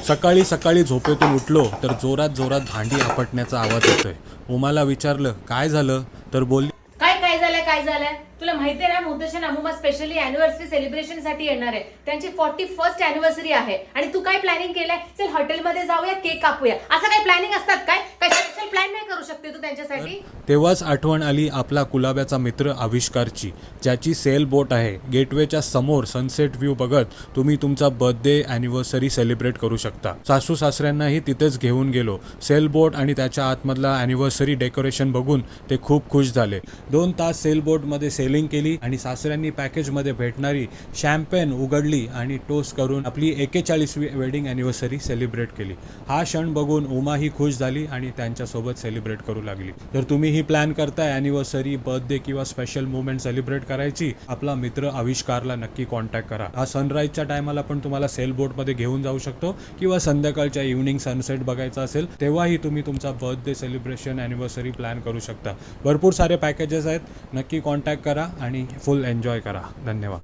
सकाळी सकाळी झोपेतून उठलो तर जोरात जोरात भांडी आपटण्याचा आवाज येतोय. उमाला विचारलं काय झालं, तर बोलली काय झालंय तुला माहिती आहे ना, मुद्देशन अमुमा स्पेशली अॅनिव्हर्सरी सेलिब्रेशन साठी येणार आहे. त्यांची 41st अॅनिव्हर्सरी आहे आणि तू काय प्लॅनिंग केलंय? चल हॉटेलमध्ये जाऊया, केक कापूया, असं काही प्लॅनिंग असतात काय? काय स्पेशल प्लॅन नाही करू शकते तू त्यांच्यासाठी? तेव्हाच आठवण आली आपला कुलाब्याचा मित्र आविष्कारची, ज्याची सेल बोट आहे. गेटवेच्या समोर सनसेट व्ह्यू बघत तुम्ही तुमचा बर्थडे अॅनिव्हर्सरी सेलिब्रेट करू शकता. सासू सासऱ्यांनाही तिथेच घेऊन गेलो. सेल बोट आणि त्याच्या आतमधला अॅनिव्हर्सरी डेकोरेशन बघून ते खूप खुश झाले. 2 तास सेल बोटमध्ये सेलिंग केली आणि सासऱ्यांनी पॅकेजमध्ये भेटणारी शॅम्पेन उघडली आणि टोस्ट करून आपली 41वी वेडिंग अॅनिव्हर्सरी सेलिब्रेट केली. हा क्षण बघून उमाही खुश झाली आणि त्यांच्यासोबत सेलिब्रेट करू लागली. तर तुम्हीही प्लॅन करताय अॅनिव्हर्सरी, बर्थडे किंवा स्पेशल मुवमेंट सेलिब्रेट करायची, आपला मित्र आविष्कारला नक्की कॉन्टॅक्ट करा. हा सनराईजच्या टायमाला पण तुम्हाला सेल बोटमध्ये घेऊन जाऊ शकतो किंवा संध्याकाळच्या इव्हनिंग सनसेट बघायचा असेल तेव्हाही तुम्ही तुमचा बर्थडे सेलिब्रेशन अॅनिव्हर्सरी प्लॅन करू शकता. भरपूर सारे पॅकेजेस आहेत, नक्की कॉन्टॅक्ट करा आणि फुल एन्जॉय करा. धन्यवाद.